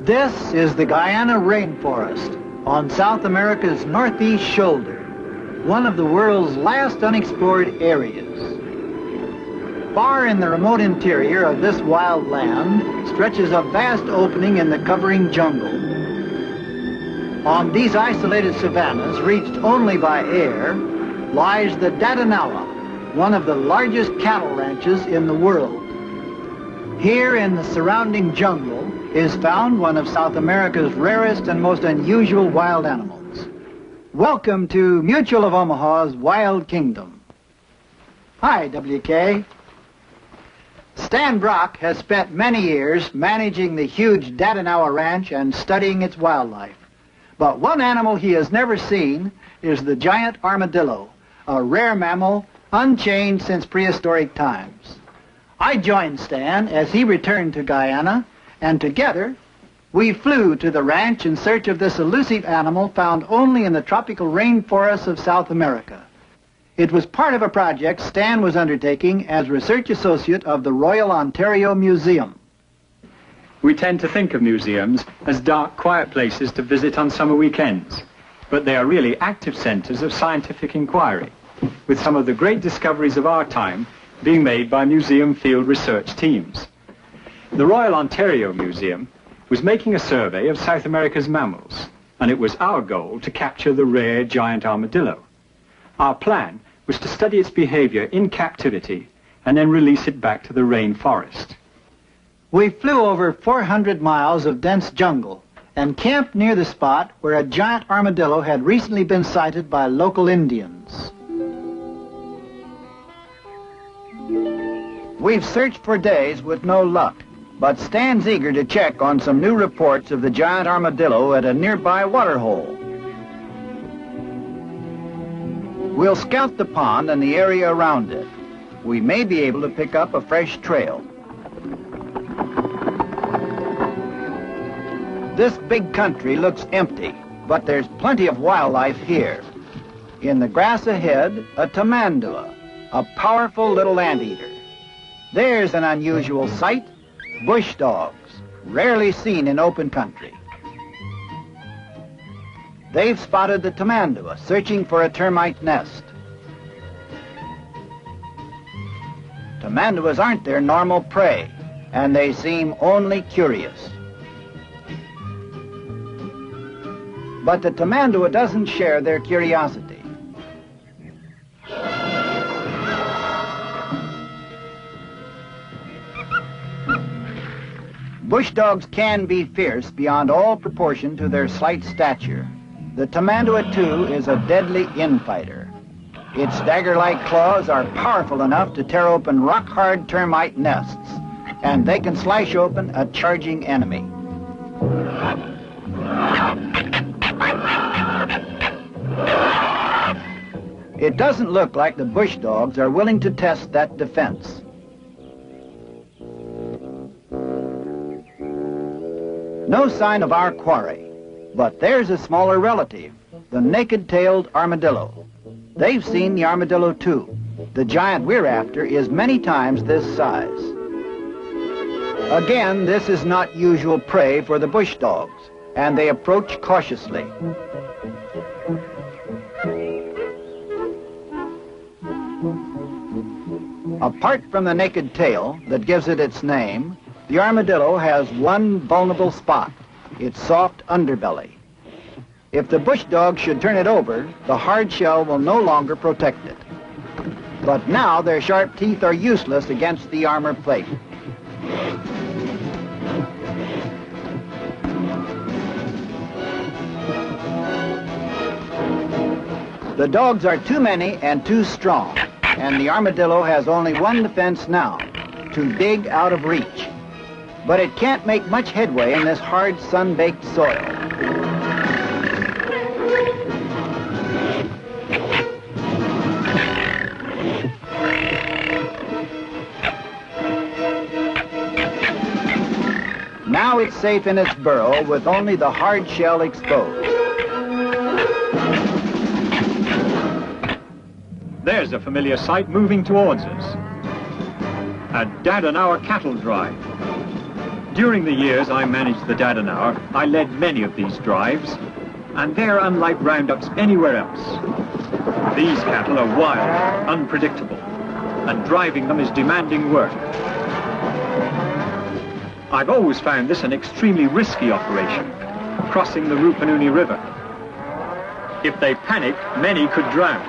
This is the Guyana rainforest on South America's northeast shoulder, one of the world's last unexplored areas. Far in the remote interior of this wild land stretches a vast opening in the covering jungle. On these isolated savannas, reached only by air, lies the Dadanawa, one of the largest cattle ranches in the world. Here in the surrounding jungle is found one of South America's rarest and most unusual wild animals. Welcome to Mutual of Omaha's Wild Kingdom. Hi, WK. Stan Brock has spent many years managing the huge Dadanawa Ranch and studying its wildlife. But one animal he has never seen is the giant armadillo, a rare mammal unchanged since prehistoric times. I joined Stan as he returned to Guyana, and together we flew to the ranch in search of this elusive animal found only in the tropical rainforests of South America. It was part of a project Stan was undertaking as research associate of the Royal Ontario Museum. We tend to think of museums as dark, quiet places to visit on summer weekends, but they are really active centers of scientific inquiry, with some of the great discoveries of our time being made by museum field research teams. The Royal Ontario Museum was making a survey of South America's mammals, and it was our goal to capture the rare giant armadillo. Our plan was to study its behavior in captivity and then release it back to the rainforest. We flew over 400 miles of dense jungle and camped near the spot where a giant armadillo had recently been sighted by local Indians. We've searched for days with no luck, but Stan's eager to check on some new reports of the giant armadillo at a nearby waterhole. We'll scout the pond and the area around it. We may be able to pick up a fresh trail. This big country looks empty, but there's plenty of wildlife here. In the grass ahead, a tamandua, a powerful little anteater. There's an unusual sight, bush dogs, rarely seen in open country. They've spotted the tamandua, searching for a termite nest. Tamanduas aren't their normal prey, and they seem only curious. But the tamandua doesn't share their curiosity. Bush dogs can be fierce beyond all proportion to their slight stature. The tamandua, too, is a deadly infighter. Its dagger-like claws are powerful enough to tear open rock-hard termite nests, and they can slash open a charging enemy. It doesn't look like the bush dogs are willing to test that defense. No sign of our quarry, but there's a smaller relative, the naked-tailed armadillo. They've seen the armadillo too. The giant we're after is many times this size. Again, this is not usual prey for the bush dogs, and they approach cautiously. Apart from the naked tail that gives it its name, the armadillo has one vulnerable spot, its soft underbelly. If the bush dog should turn it over, the hard shell will no longer protect it. But now their sharp teeth are useless against the armor plate. The dogs are too many and too strong, and the armadillo has only one defense now, to dig out of reach. But it can't make much headway in this hard, sun-baked soil. Now it's safe in its burrow with only the hard shell exposed. There's a familiar sight moving towards us. A Dadanawa cattle drive. During the years I managed the Dardanelles, I led many of these drives, and they're unlike roundups anywhere else. These cattle are wild, unpredictable, and driving them is demanding work. I've always found this an extremely risky operation, crossing the Rupununi River. If they panic, many could drown.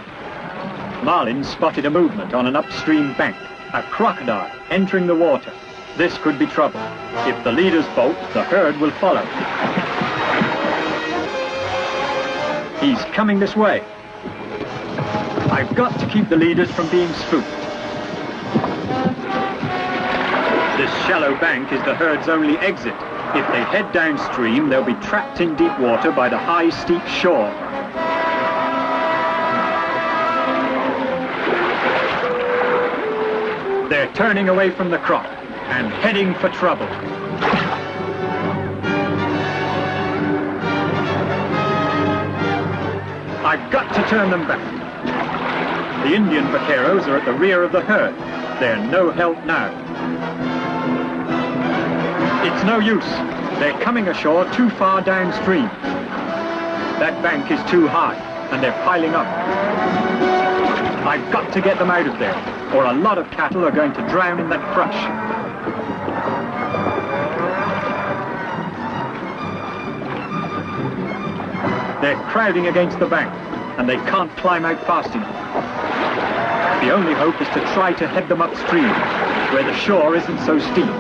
Marlin spotted a movement on an upstream bank, a crocodile entering the water. This could be trouble. If the leaders bolt, the herd will follow. He's coming this way. I've got to keep the leaders from being spooked. This shallow bank is the herd's only exit. If they head downstream, they'll be trapped in deep water by the high, steep shore. They're turning away from the crop and heading for trouble. I've got to turn them back. The Indian vaqueros are at the rear of the herd. They're no help now. It's no use. They're coming ashore too far downstream. That bank is too high, and they're piling up. I've got to get them out of there, or a lot of cattle are going to drown in that crush. They're crowding against the bank, and they can't climb out fast enough. The only hope is to try to head them upstream, where the shore isn't so steep.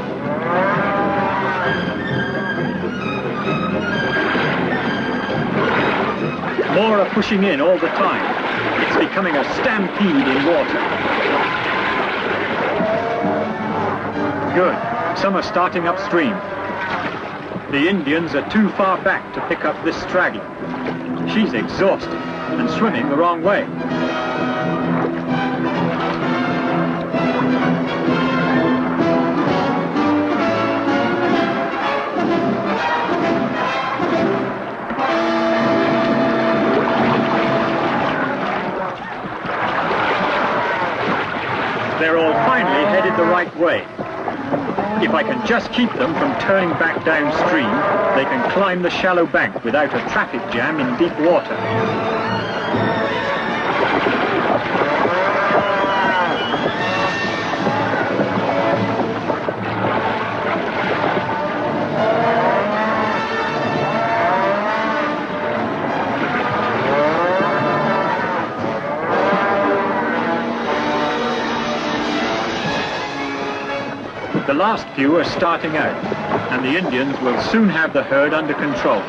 More are pushing in all the time. It's becoming a stampede in water. Good. Some are starting upstream. The Indians are too far back to pick up this straggler. She's exhausted and swimming the wrong way. They're all finally headed the right way. If I can just keep them from turning back downstream, they can climb the shallow bank without a traffic jam in deep water. The last few are starting out, and the Indians will soon have the herd under control.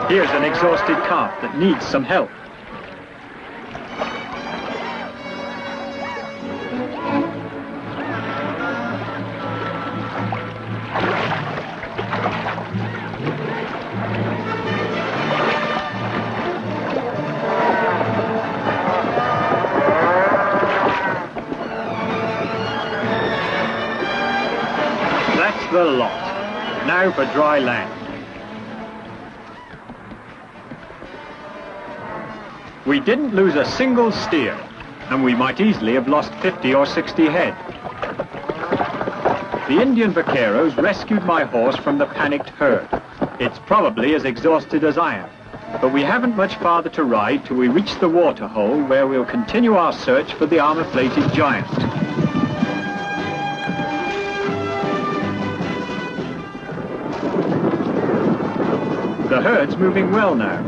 Here's an exhausted calf that needs some help. The lot. Now for dry land. We didn't lose a single steer, and we might easily have lost 50 or 60 head. The Indian vaqueros rescued my horse from the panicked herd. It's probably as exhausted as I am, but we haven't much farther to ride till we reach the water hole where we'll continue our search for the armor-plated giant. The herd's moving well now.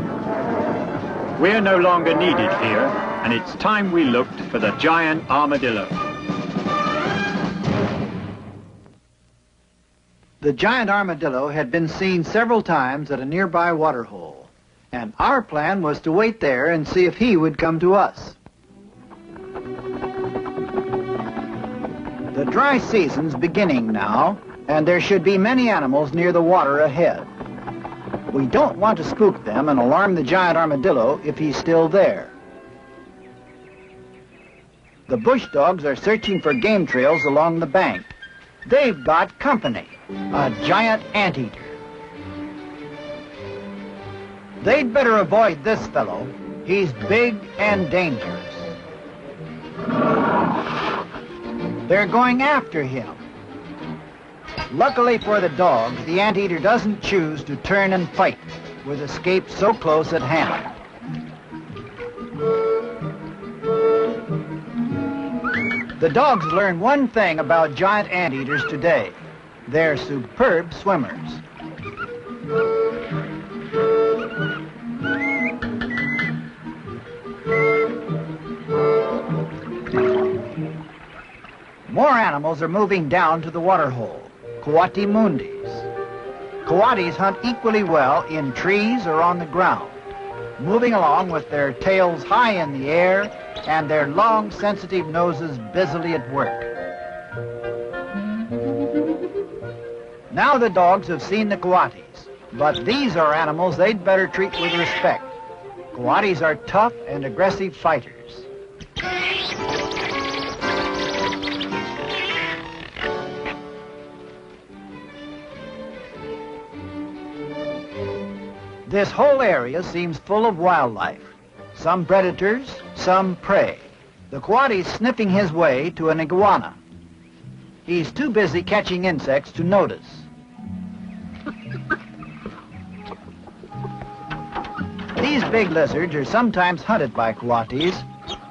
We're no longer needed here, and it's time we looked for the giant armadillo. The giant armadillo had been seen several times at a nearby waterhole, and our plan was to wait there and see if he would come to us. The dry season's beginning now, and there should be many animals near the water ahead. We don't want to spook them and alarm the giant armadillo if he's still there. The bush dogs are searching for game trails along the bank. They've got company, a giant anteater. They'd better avoid this fellow. He's big and dangerous. They're going after him. Luckily for the dogs, the anteater doesn't choose to turn and fight, with escape so close at hand. The dogs learn one thing about giant anteaters today. They're superb swimmers. More animals are moving down to the waterhole, coati-mundis. Coatis hunt equally well in trees or on the ground, moving along with their tails high in the air and their long, sensitive noses busily at work. Now the dogs have seen the coatis, but these are animals they'd better treat with respect. Coatis are tough and aggressive fighters. This whole area seems full of wildlife. Some predators, some prey. The coati's sniffing his way to an iguana. He's too busy catching insects to notice. These big lizards are sometimes hunted by coatis,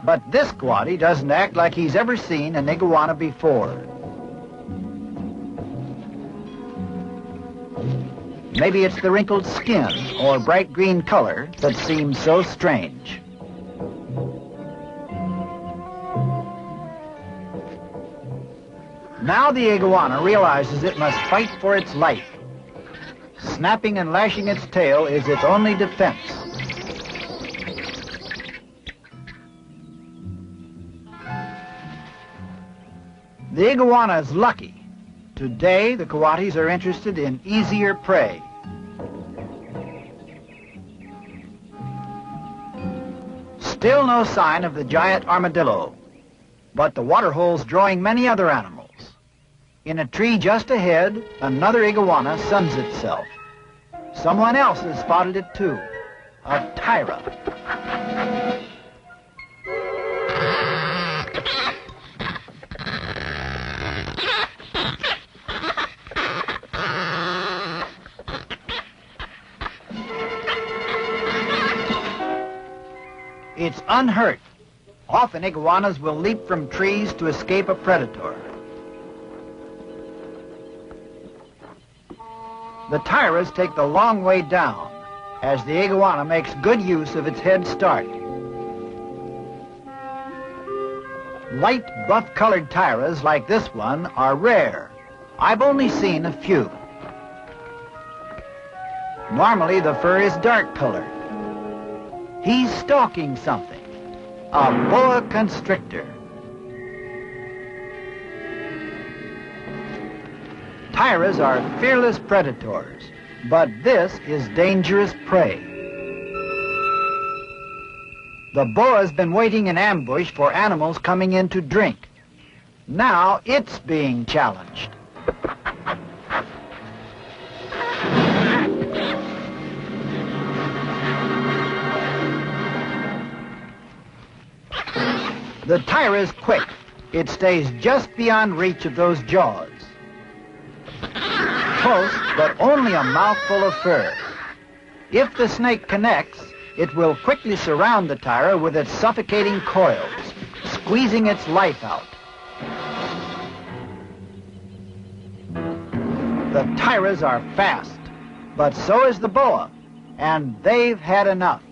but this coati doesn't act like he's ever seen an iguana before. Maybe it's the wrinkled skin or bright green color that seems so strange. Now the iguana realizes it must fight for its life. Snapping and lashing its tail is its only defense. The iguana is lucky. Today, the coatis are interested in easier prey. Still no sign of the giant armadillo, but the waterhole's drawing many other animals. In a tree just ahead, another iguana suns itself. Someone else has spotted it too, a tyra. It's unhurt. Often iguanas will leap from trees to escape a predator. The tyras take the long way down, as the iguana makes good use of its head start. Light, buff-colored tyras like this one are rare. I've only seen a few. Normally, the fur is dark-colored. He's stalking something, a boa constrictor. Tyras are fearless predators, but this is dangerous prey. The boa's been waiting in ambush for animals coming in to drink. Now it's being challenged. The tyra is quick. It stays just beyond reach of those jaws. Close, but only a mouthful of fur. If the snake connects, it will quickly surround the tyra with its suffocating coils, squeezing its life out. The tyras are fast, but so is the boa, and they've had enough.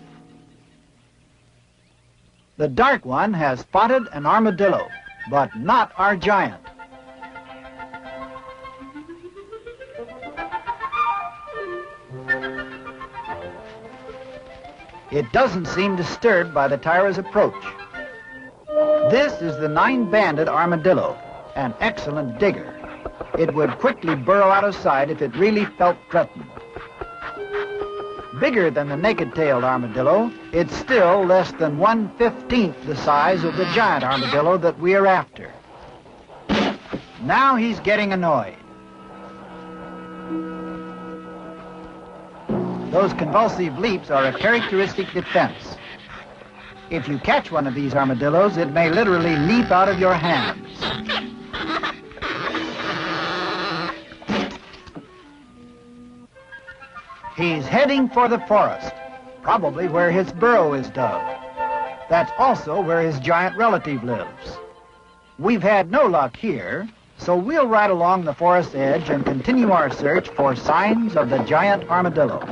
The dark one has spotted an armadillo, but not our giant. It doesn't seem disturbed by the tyra's approach. This is the 9-banded armadillo, an excellent digger. It would quickly burrow out of sight if it really felt threatened. Bigger than the naked-tailed armadillo, it's still less than 1/15 the size of the giant armadillo that we are after. Now he's getting annoyed. Those convulsive leaps are a characteristic defense. If you catch one of these armadillos, it may literally leap out of your hands. He's heading for the forest, probably where his burrow is dug. That's also where his giant relative lives. We've had no luck here, so we'll ride along the forest edge and continue our search for signs of the giant armadillo.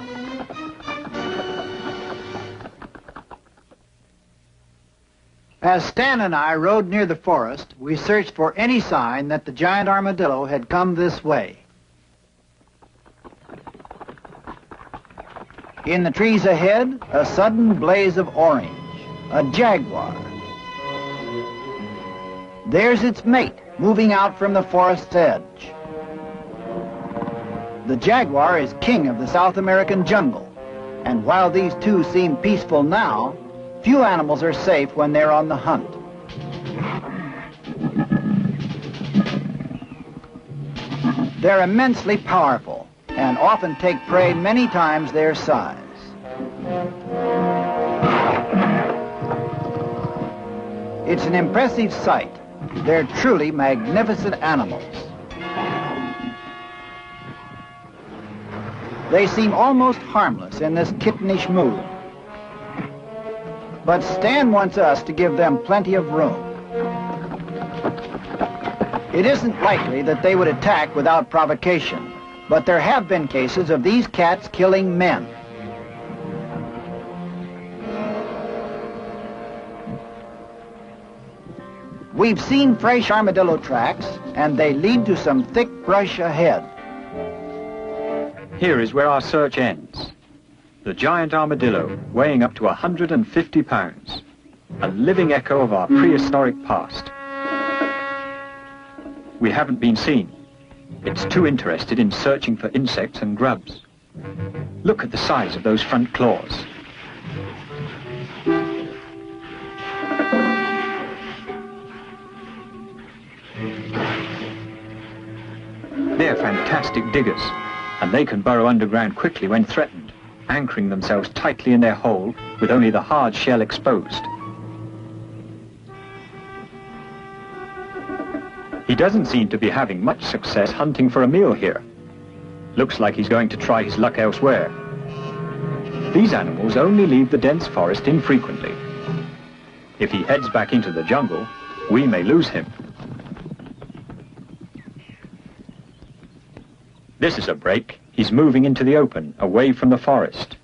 As Stan and I rode near the forest, we searched for any sign that the giant armadillo had come this way. In the trees ahead, a sudden blaze of orange, a jaguar. There's its mate, moving out from the forest's edge. The jaguar is king of the South American jungle, and while these two seem peaceful now, few animals are safe when they're on the hunt. They're immensely powerful and often take prey many times their size. It's an impressive sight. They're truly magnificent animals. They seem almost harmless in this kittenish mood. But Stan wants us to give them plenty of room. It isn't likely that they would attack without provocation, but there have been cases of these cats killing men. We've seen fresh armadillo tracks, and they lead to some thick brush ahead. Here is where our search ends. The giant armadillo, weighing up to 150 pounds. A living echo of our prehistoric past. We haven't been seen. It's too interested in searching for insects and grubs. Look at the size of those front claws. They're fantastic diggers, and they can burrow underground quickly when threatened, anchoring themselves tightly in their hole with only the hard shell exposed. He doesn't seem to be having much success hunting for a meal here. Looks like he's going to try his luck elsewhere. These animals only leave the dense forest infrequently. If he heads back into the jungle, we may lose him. This is a break. He's moving into the open, away from the forest.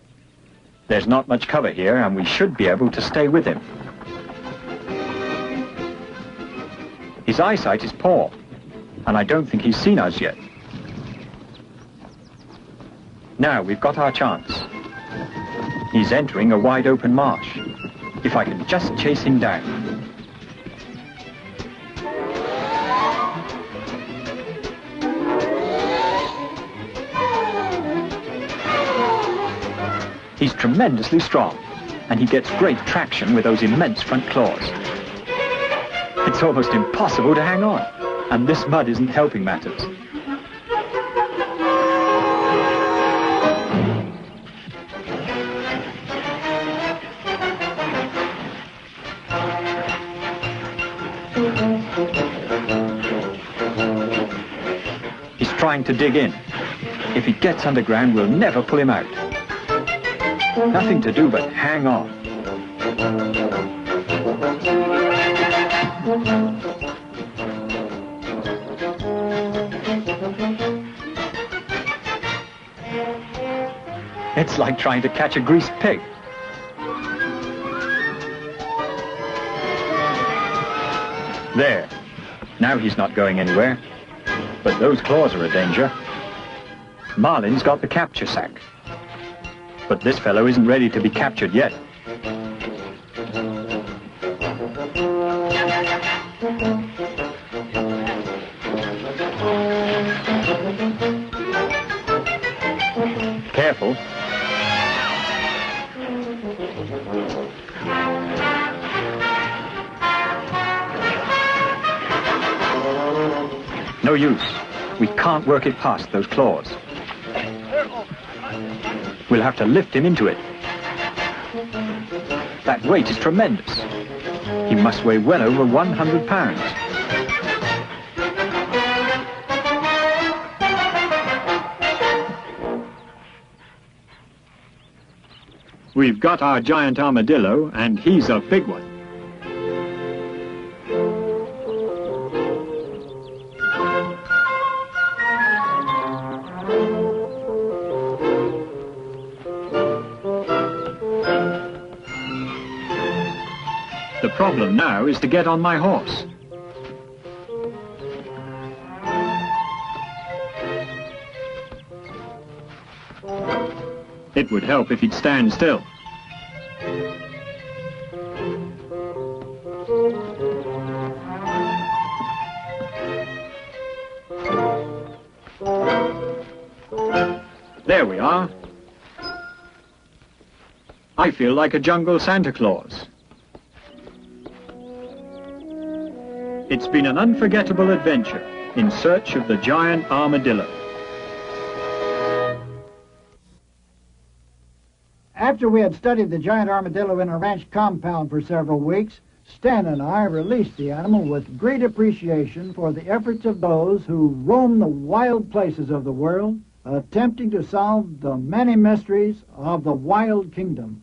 There's not much cover here, and we should be able to stay with him. His eyesight is poor, and I don't think he's seen us yet. Now we've got our chance. He's entering a wide open marsh. If I can just chase him down. He's tremendously strong, and he gets great traction with those immense front claws. It's almost impossible to hang on, and this mud isn't helping matters. He's trying to dig in. If he gets underground, we'll never pull him out. Nothing to do but hang on. It's like trying to catch a greased pig. There. Now he's not going anywhere. But those claws are a danger. Marlin's got the capture sack. But this fellow isn't ready to be captured yet. Careful. No use. We can't work it past those claws. We'll have to lift him into it. That weight is tremendous. He must weigh well over 100 pounds. We've got our giant armadillo, and he's a big one. The problem now is to get on my horse. It would help if he'd stand still. There we are. I feel like a jungle Santa Claus. It's been an unforgettable adventure in search of the giant armadillo. After we had studied the giant armadillo in a ranch compound for several weeks, Stan and I released the animal with great appreciation for the efforts of those who roam the wild places of the world, attempting to solve the many mysteries of the wild kingdom.